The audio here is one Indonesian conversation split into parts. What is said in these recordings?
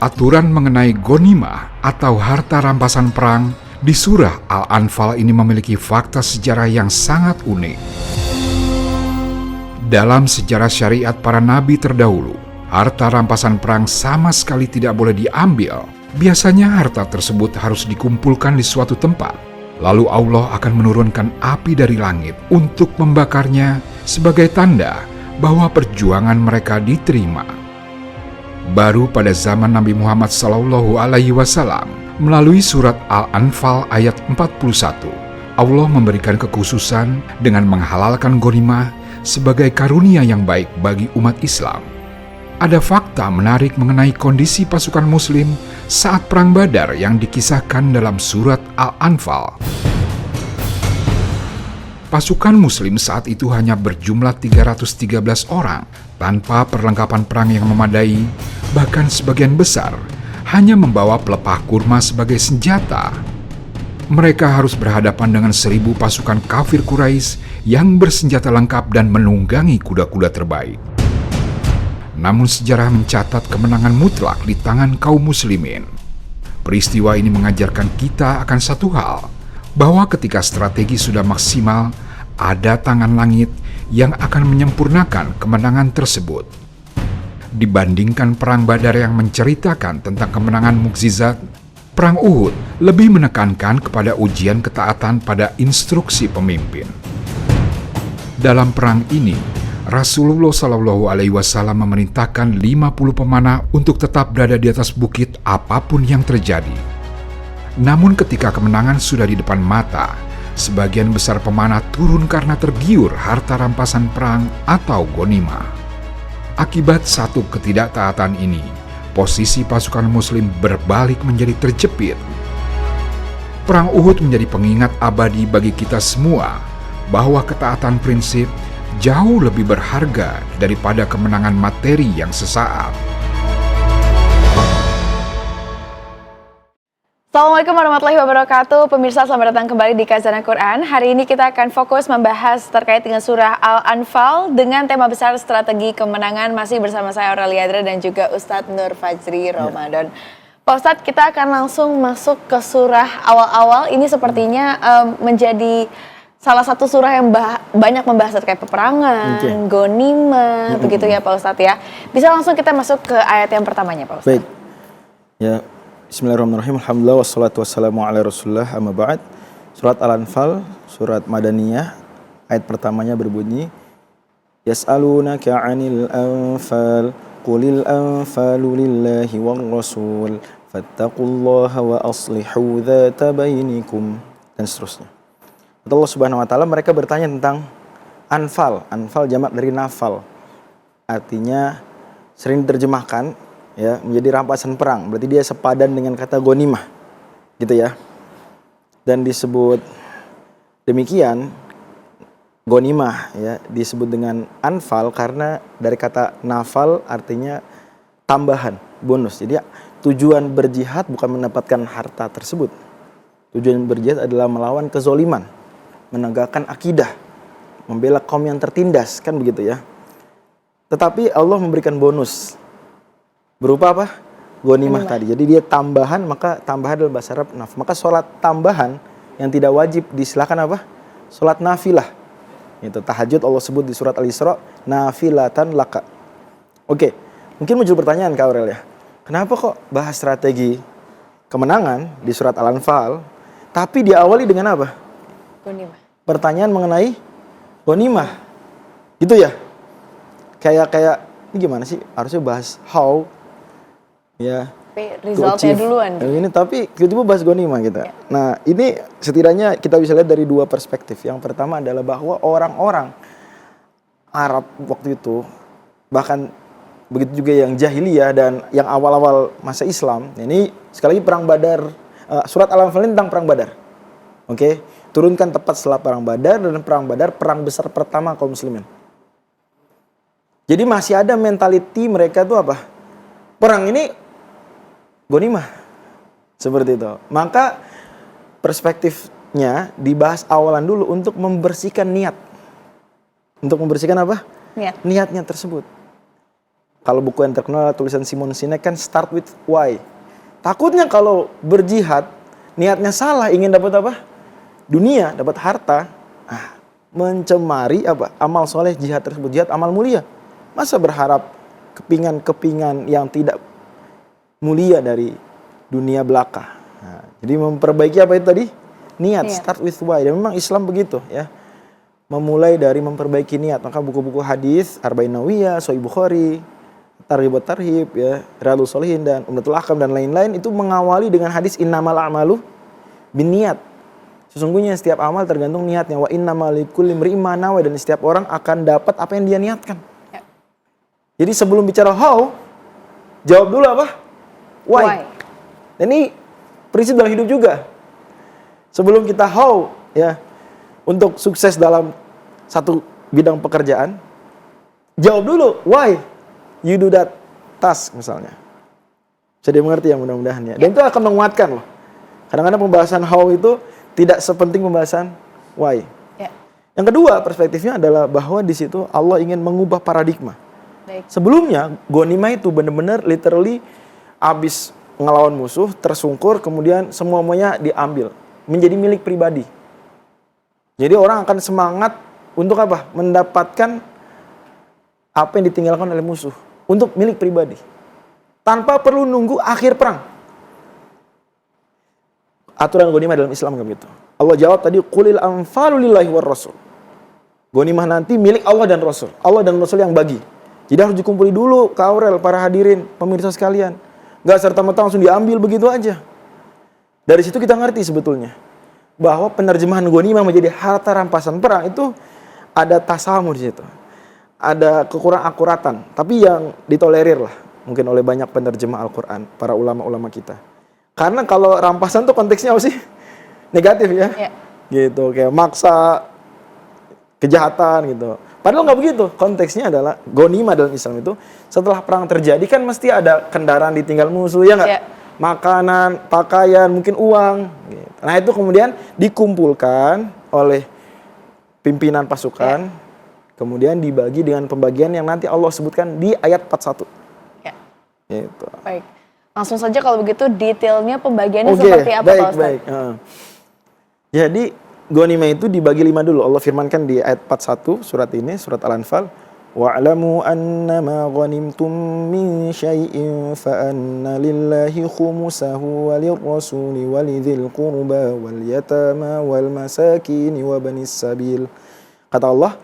Aturan mengenai ghanimah atau harta rampasan perang di surah Al-Anfal ini memiliki fakta sejarah yang sangat unik. Dalam sejarah syariat para nabi terdahulu, harta rampasan perang sama sekali tidak boleh diambil. Biasanya harta tersebut harus dikumpulkan di suatu tempat. Lalu Allah akan menurunkan api dari langit untuk membakarnya sebagai tanda bahwa perjuangan mereka diterima. Baru pada zaman Nabi Muhammad SAW, melalui surat Al-Anfal ayat 41, Allah memberikan kekhususan dengan menghalalkan ghanimah sebagai karunia yang baik bagi umat Islam. Ada fakta menarik mengenai kondisi pasukan Muslim saat Perang Badar yang dikisahkan dalam surat Al-Anfal. Pasukan Muslim saat itu hanya berjumlah 313 orang, tanpa perlengkapan perang yang memadai, bahkan sebagian besar hanya membawa pelepah kurma sebagai senjata. Mereka harus berhadapan dengan 1.000 pasukan kafir Quraisy yang bersenjata lengkap dan menunggangi kuda-kuda terbaik. Namun sejarah mencatat kemenangan mutlak di tangan kaum muslimin. Peristiwa ini mengajarkan kita akan satu hal, bahwa ketika strategi sudah maksimal, ada tangan langit yang akan menyempurnakan kemenangan tersebut. Dibandingkan Perang Badar yang menceritakan tentang kemenangan mukjizat, Perang Uhud lebih menekankan kepada ujian ketaatan pada instruksi pemimpin. Dalam perang ini, Rasulullah SAW memerintahkan 50 pemanah untuk tetap berada di atas bukit apapun yang terjadi. Namun ketika kemenangan sudah di depan mata, sebagian besar pemanah turun karena tergiur harta rampasan perang atau ghanimah. Akibat satu ketidaktaatan ini, posisi pasukan Muslim berbalik menjadi terjepit. Perang Uhud menjadi pengingat abadi bagi kita semua bahwa ketaatan prinsip jauh lebih berharga daripada kemenangan materi yang sesaat. Assalamualaikum warahmatullahi wabarakatuh. Pemirsa, selamat datang kembali di Khazanah Quran. Hari ini kita akan fokus membahas terkait dengan surah Al-Anfal dengan tema besar strategi kemenangan. Masih bersama saya Aurelia Adra dan juga Ustadz Nur Fajri Ramadan. Pak Ustadz, kita akan langsung masuk ke surah awal-awal. Ini sepertinya menjadi salah satu surah yang banyak membahas terkait peperangan, ghanimah, begitu ya Pak Ustadz ya. Bisa langsung kita masuk ke ayat yang pertamanya Pak Ustadz. Baik, ya. Bismillahirrahmanirrahim. Alhamdulillah wassalatu wassalamu ala rasulullah amma ba'd. Surat Al-Anfal, surat Madaniyah, ayat pertamanya berbunyi, Yas'alunaka 'anil anfal, qulil anfalu lillahi war rasul, fattaqullaha wa aslihu dzata bainikum, dan seterusnya. Allah Subhanahu wa taala, mereka bertanya tentang anfal. Anfal jamak dari nafal. Artinya sering diterjemahkan ya menjadi rampasan perang, berarti dia sepadan dengan kata ghanimah gitu ya. Dan disebut demikian ghanimah ya disebut dengan anfal karena dari kata nafal artinya tambahan, bonus. Jadi tujuan berjihad bukan mendapatkan harta tersebut. Tujuan berjihad adalah melawan kezoliman, menegakkan akidah, membela kaum yang tertindas, kan begitu ya. Tetapi Allah memberikan bonus berupa apa? Ghanimah tadi. Jadi dia tambahan, maka tambahan adalah bahasa Arab naf. Maka sholat tambahan yang tidak wajib disilakan apa? Sholat nafilah. Itu tahajud Allah sebut di surat Al-Isra, nafilatan laka. Oke, mungkin muncul pertanyaan Kak Aurel ya. Kenapa kok bahas strategi kemenangan di surat Al-Anfal, tapi diawali dengan apa? Ghanimah. Pertanyaan mengenai ghanimah. Gitu ya? Kayak ini gimana sih? Harusnya bahas how ya, Resultnya duluan. Ini tapi tiba-tiba bahas ghanimah gitu. Ya. Nah, ini setidaknya kita bisa lihat dari dua perspektif. Yang pertama adalah bahwa orang-orang Arab waktu itu, bahkan begitu juga yang jahiliyah dan yang awal-awal masa Islam. Ini sekali lagi perang Badar, surat Al-Anfal ini tentang perang Badar. Oke, turunkan tepat setelah perang Badar, dan perang Badar perang besar pertama kaum muslimin. Jadi masih ada mentality mereka tuh apa? Perang ini ghanimah. Seperti itu. Maka perspektifnya dibahas awalan dulu untuk membersihkan niat. Untuk membersihkan apa? Niat. Niatnya tersebut. Kalau buku yang terkenal tulisan Simon Sinek kan start with why. Takutnya kalau berjihad niatnya salah, ingin dapat apa? Dunia, dapat harta. Mencemari apa? Amal soleh jihad tersebut, jihad amal mulia. Masa berharap kepingan-kepingan yang tidak mulia dari dunia belaka. Jadi memperbaiki apa itu tadi? Niat, start with why. Dan memang Islam begitu ya. Memulai dari memperbaiki niat. Maka buku-buku hadis, Arba'in Nawawiyah, Sahih Bukhari, Targhib wa Tarhib ya, Riyadhus Shalihin dan Umdatul Ahkam dan lain-lain itu mengawali dengan hadis innamal a'malu binniyat. Sesungguhnya setiap amal tergantung niatnya. Wa innamal likulli imri'in ma nawa, dan setiap orang akan dapat apa yang dia niatkan. Ya. Jadi sebelum bicara how, jawab dulu apa? Why. Dan ini prinsip dalam hidup juga. Sebelum kita how ya, untuk sukses dalam satu bidang pekerjaan, jawab dulu why you do that task misalnya. Bisa dimengerti ya mudah-mudahan ya. Dan itu akan menguatkan loh. Kadang-kadang pembahasan how itu tidak sepenting pembahasan why. Ya. Yang kedua perspektifnya adalah bahwa di situ Allah ingin mengubah paradigma. Baik. Sebelumnya ghanimah itu benar-benar literally habis ngelawan musuh, tersungkur, kemudian semuanya diambil menjadi milik pribadi. Jadi orang akan semangat untuk apa? Mendapatkan apa yang ditinggalkan oleh musuh untuk milik pribadi, tanpa perlu nunggu akhir perang. Aturan ghanimah dalam Islam kan begitu. Allah jawab tadi, qulil anfalu lillahi war rasul. Ghanimah nanti milik Allah dan Rasul. Allah dan Rasul yang bagi. Jadi harus dikumpuli dulu ke Aurel, para hadirin, pemirsa sekalian. Gak serta-merta langsung diambil begitu aja. Dari situ kita ngerti sebetulnya bahwa penerjemahan ghanimah menjadi harta rampasan perang itu ada tasamuh di situ. Ada kekurang akuratan, tapi yang ditolerir lah mungkin oleh banyak penerjemah Al-Qur'an, para ulama-ulama kita. Karena kalau rampasan tuh konteksnya apa sih? Negatif ya. Gitu, kayak maksa, kejahatan gitu. Padahal nggak begitu. Konteksnya adalah ghanimah dalam Islam itu setelah perang terjadi kan mesti ada kendaraan ditinggal musuh ya nggak? Makanan, pakaian, mungkin uang. Gitu. Nah itu kemudian dikumpulkan oleh pimpinan pasukan, kemudian dibagi dengan pembagian yang nanti Allah sebutkan di ayat 41. Gitu. Baik. Langsung saja kalau begitu detailnya pembagiannya seperti apa Pak Ustaz? Baik. Jadi ghanimah itu dibagi 5 dulu. Allah firmankan di ayat 41 surat ini, surat Al-Anfal. Wa'lamu annama ghanimtum min syai'in fa anna lillahi khumusahu walirrasuli walidhil qurba wal yatama wal masakini wa banis sabil. Kata Allah,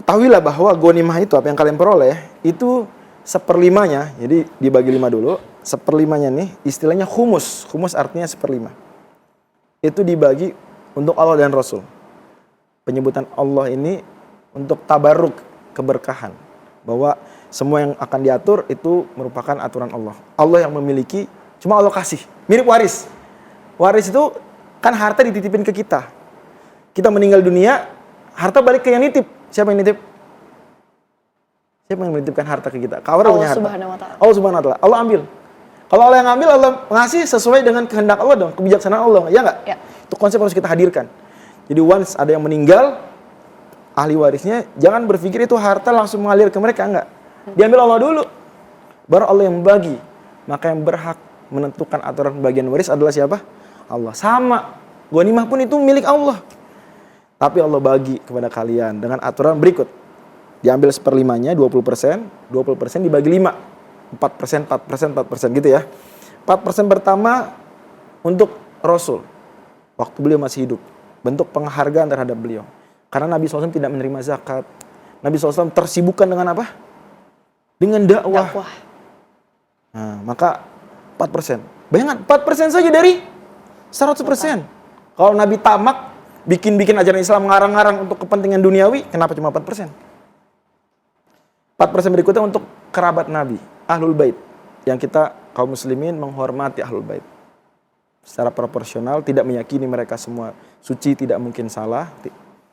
ketahuilah bahwa ghanimah itu apa yang kalian peroleh itu 1/5-nya, jadi dibagi 5 dulu. 1/5-nya nih istilahnya khumus. Khumus artinya 1/5. Itu dibagi untuk Allah dan Rasul. Penyebutan Allah ini untuk tabarruk, keberkahan. Bahwa semua yang akan diatur itu merupakan aturan Allah. Allah yang memiliki, cuma Allah kasih. Mirip waris. Waris itu kan harta dititipin ke kita. Kita meninggal dunia, harta balik ke yang nitip. Siapa yang nitip? Siapa yang menitipkan harta ke kita? Allah punya harta. Allah Subhanahu wa ta'ala. Allah ambil. Kalau Allah yang ambil, Allah ngasih sesuai dengan kehendak Allah dong, kebijaksanaan Allah, ya nggak? Ya. Itu konsep harus kita hadirkan. Jadi once ada yang meninggal, ahli warisnya jangan berpikir itu harta langsung mengalir ke mereka, enggak. Diambil Allah dulu, baru Allah yang bagi. Maka yang berhak menentukan aturan pembagian waris adalah siapa? Allah. Sama, ghanimah pun itu milik Allah. Tapi Allah bagi kepada kalian dengan aturan berikut. Diambil 1/5-nya, 20%, 20% dibagi 5. 4%, 4%, 4% gitu ya. 4% pertama untuk Rasul. Waktu beliau masih hidup. Bentuk penghargaan terhadap beliau. Karena Nabi SAW tidak menerima zakat. Nabi SAW tersibukkan dengan apa? Dengan dakwah. Nah, maka 4%. Bayangkan, 4% saja dari 100%. Kalau Nabi tamak, bikin ajaran Islam ngarang-ngarang untuk kepentingan duniawi, kenapa cuma 4%? 4% berikutnya untuk kerabat Nabi, Ahlul Bait. Yang kita kaum muslimin menghormati Ahlul Bait. Secara proporsional, tidak meyakini mereka semua suci, tidak mungkin salah,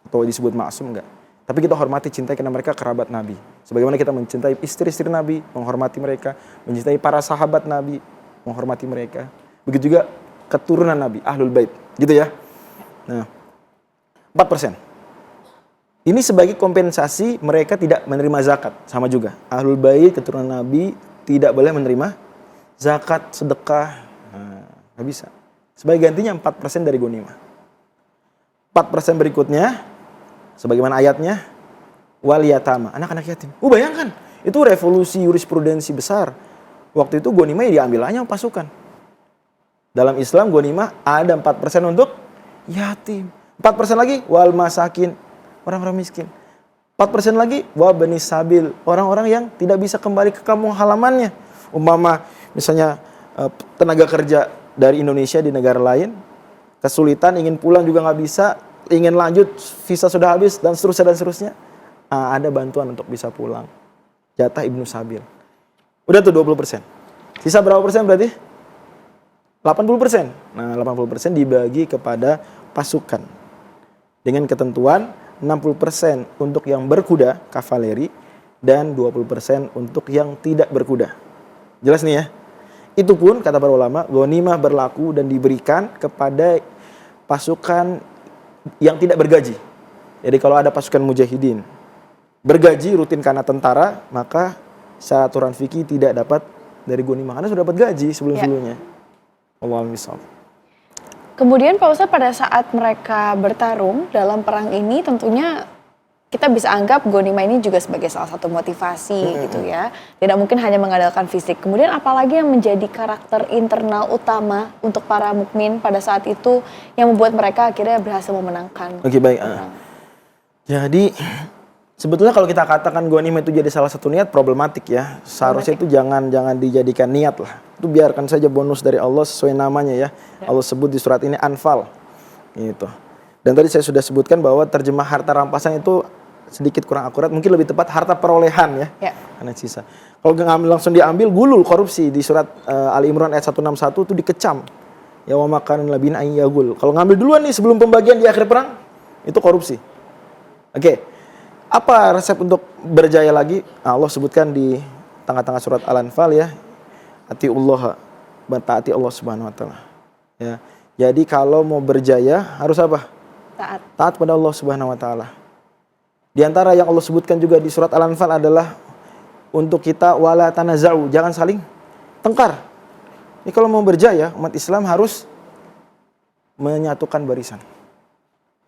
atau disebut maksum, enggak. Tapi kita hormati, cintai karena mereka kerabat Nabi. Sebagaimana kita mencintai istri-istri Nabi, menghormati mereka. Mencintai para sahabat Nabi, menghormati mereka. Begitu juga keturunan Nabi, Ahlul Bait. Gitu ya. Nah, 4%. Ini sebagai kompensasi mereka tidak menerima zakat. Sama juga. Ahlul Bait, keturunan Nabi, tidak boleh menerima zakat, sedekah. Nah, nggak bisa. Sebagai gantinya 4% dari ghanimah. 4% berikutnya, sebagaimana ayatnya, wal yatama, anak-anak yatim. Bayangkan, itu revolusi jurisprudensi besar. Waktu itu ghanimah diambil hanya pasukan. Dalam Islam ghanimah ada 4% untuk yatim. 4% lagi, wal masakin, orang-orang miskin. 4% lagi, wa bani sabil, orang-orang yang tidak bisa kembali ke kampung halamannya. Umpama misalnya tenaga kerja dari Indonesia di negara lain, kesulitan, ingin pulang juga nggak bisa, ingin lanjut, visa sudah habis, dan seterusnya. Ada bantuan untuk bisa pulang. Jatah Ibnu Sabil. Udah tuh 20%. Sisa berapa persen berarti? 80%. Nah, 80% dibagi kepada pasukan. Dengan ketentuan 60% untuk yang berkuda, kavaleri, dan 20% untuk yang tidak berkuda. Jelas nih ya? Itu pun, kata para ulama, ghanimah berlaku dan diberikan kepada pasukan yang tidak bergaji. Jadi kalau ada pasukan mujahidin bergaji rutin karena tentara, maka secara aturan fikih tidak dapat dari ghanimah, karena sudah dapat gaji sebelum-sebelumnya. Wallahu a'lam. Kemudian Pak Ustadz, pada saat mereka bertarung dalam perang ini tentunya kita bisa anggap ghanimah ini juga sebagai salah satu motivasi gitu ya. Tidak mungkin hanya mengandalkan fisik. Kemudian apalagi yang menjadi karakter internal utama untuk para mukmin pada saat itu yang membuat mereka akhirnya berhasil memenangkan. Oke, baik. Jadi sebetulnya kalau kita katakan ghanimah itu jadi salah satu niat, problematik ya. Seharusnya itu jangan dijadikan niat lah. Itu biarkan saja bonus dari Allah sesuai namanya ya. Allah sebut di surat ini Anfal. Gitu. Dan tadi saya sudah sebutkan bahwa terjemah harta rampasan itu sedikit kurang akurat, mungkin lebih tepat harta perolehan ya. Karena sisa. Kalau langsung diambil, gulul, korupsi di surat Ali Imran ayat 161 itu dikecam. Ya wa makan labina ayyagul. Kalau ngambil duluan nih sebelum pembagian di akhir perang, itu korupsi. Oke. Apa resep untuk berjaya lagi? Allah sebutkan di tengah-tengah surat Al-Anfal ya. Atiullaha, bertaati Allah Subhanahu wa taala. Ya. Jadi kalau mau berjaya harus apa? Taat pada Allah Subhanahu wa taala. Di antara yang Allah sebutkan juga di surat Al-Anfal adalah untuk kita wala tanaza'u, jangan saling tengkar. Ini kalau mau berjaya, umat Islam harus menyatukan barisan.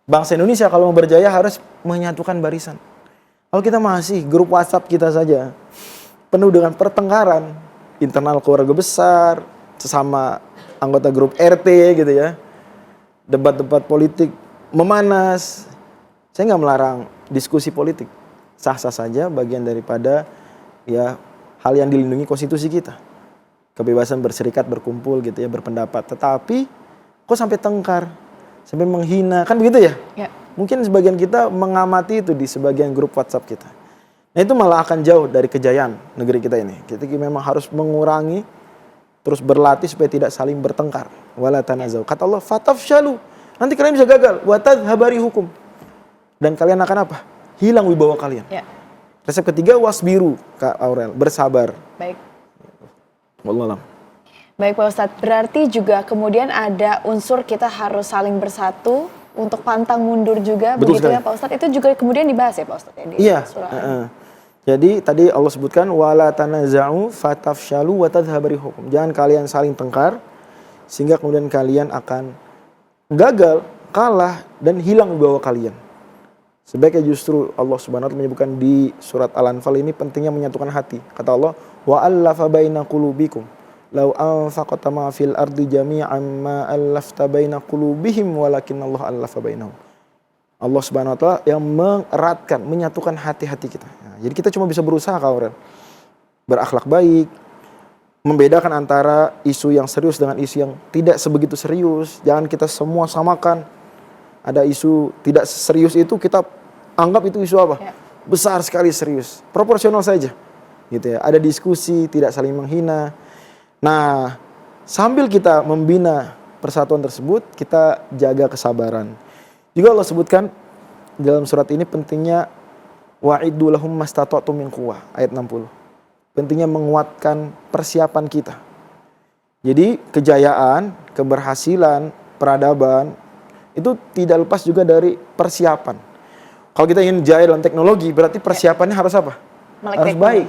Bangsa Indonesia kalau mau berjaya harus menyatukan barisan. Kalau kita masih grup WhatsApp kita saja penuh dengan pertengkaran, internal keluarga besar, sesama anggota grup RT gitu ya, debat-debat politik memanas. Saya nggak melarang diskusi politik, sah-sah saja, bagian daripada ya hal yang dilindungi konstitusi kita, kebebasan berserikat, berkumpul gitu ya, berpendapat. Tetapi kok sampai tengkar, sampai menghina, kan begitu ya? Mungkin sebagian kita mengamati itu di sebagian grup WhatsApp kita. Nah itu malah akan jauh dari kejayaan negeri kita ini. Kita memang harus mengurangi, terus berlatih supaya tidak saling bertengkar. Wala tanazau. Kata Allah, fatafshalu. Nanti kalian bisa gagal. Wa tadhhabari hukum. Dan kalian akan apa? Hilang wibawa kalian. Resep ketiga, wasbiru, Kak Aurel. Bersabar. Baik. Wallahu a'lam. Baik Pak Ustadz, berarti juga kemudian ada unsur kita harus saling bersatu untuk pantang mundur juga. Betul begitu sekali. ya Pak Ustadz. Itu juga kemudian dibahas ya Pak Ustadz ya, di surah ini. Jadi tadi Allah sebutkan wala tanaza'u fatafshalu wa tadhhabari hukum. Jangan kalian saling tengkar sehingga kemudian kalian akan gagal, kalah dan hilang wibawa kalian. Sebaiknya justru Allah Subhanahu wa taala menyebutkan di surat Al-Anfal ini pentingnya menyatukan hati. Kata Allah, wa allafa baina qulubikum. Lau anfaqta ma fil ardi jami'an ma allafta baina qulubihim walakin Allah allafa bainahum. Allah Subhanahu wa taala yang mengeratkan, menyatukan hati-hati kita. Nah, jadi kita cuma bisa berusaha kawan, berakhlak baik, membedakan antara isu yang serius dengan isu yang tidak sebegitu serius. Jangan kita semua samakan. Ada isu tidak serius itu kita anggap itu isu apa? Besar sekali serius. Proporsional saja. Gitu ya. Ada diskusi, tidak saling menghina. Nah, sambil kita membina persatuan tersebut, kita jaga kesabaran. Juga Allah sebutkan dalam surat ini pentingnya wa'iddu lahum mastata'tum min quwwah, ayat 60. Pentingnya menguatkan persiapan kita. Jadi kejayaan, keberhasilan, peradaban itu tidak lepas juga dari persiapan. Kalau kita ingin jaya dalam teknologi, berarti persiapannya harus apa? Melek Harus teknologi. baik.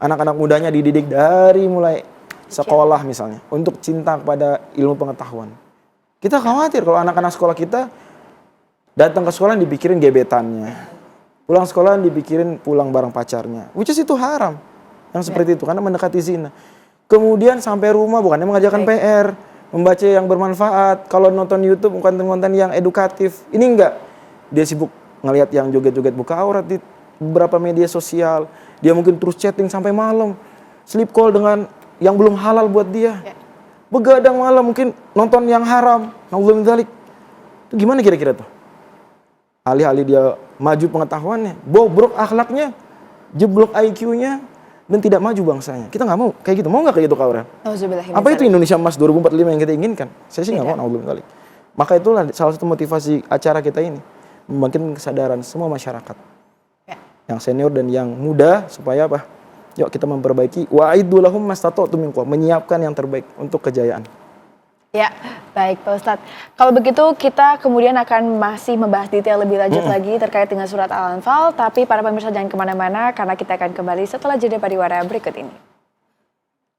Anak-anak mudanya dididik dari mulai sekolah misalnya, untuk cinta kepada ilmu pengetahuan. Kita khawatir kalau anak-anak sekolah kita datang ke sekolah dipikirin gebetannya, pulang sekolah dipikirin pulang bareng pacarnya, which is itu haram. Yang seperti itu, karena mendekati zina. Kemudian sampai rumah bukannya mengajarkan PR, membaca yang bermanfaat. Kalau nonton YouTube konten-konten yang edukatif, ini enggak. Dia sibuk ngelihat yang joget-joget buka aurat di beberapa media sosial. Dia mungkin terus chatting sampai malam, sleep call dengan yang belum halal buat dia. Begadang malam mungkin nonton yang haram. Na'udzubillah min dzalik. Itu gimana kira-kira tuh? Alih-alih dia maju pengetahuannya, bobrok akhlaknya, jeblok IQ-nya, dan tidak maju bangsanya. Kita nggak mau kayak gitu. Mau nggak kayak gitu, Kak Aurel? Apa itu Indonesia Emas 2045 yang kita inginkan? Saya sih nggak mau, na'udzubillah min dzalik. Maka itulah salah satu motivasi acara kita ini, membangkitkan kesadaran semua masyarakat, yang senior dan yang muda, supaya apa? Yuk kita memperbaiki. Wa'iddu lahum mastata'tum min quwwah, menyiapkan yang terbaik untuk kejayaan. Ya, baik Pak Ustadz. Kalau begitu kita kemudian akan masih membahas detail lebih lanjut lagi terkait dengan surat Al-Anfal. Tapi para pemirsa jangan kemana-mana karena kita akan kembali setelah jeda pariwara berikut ini.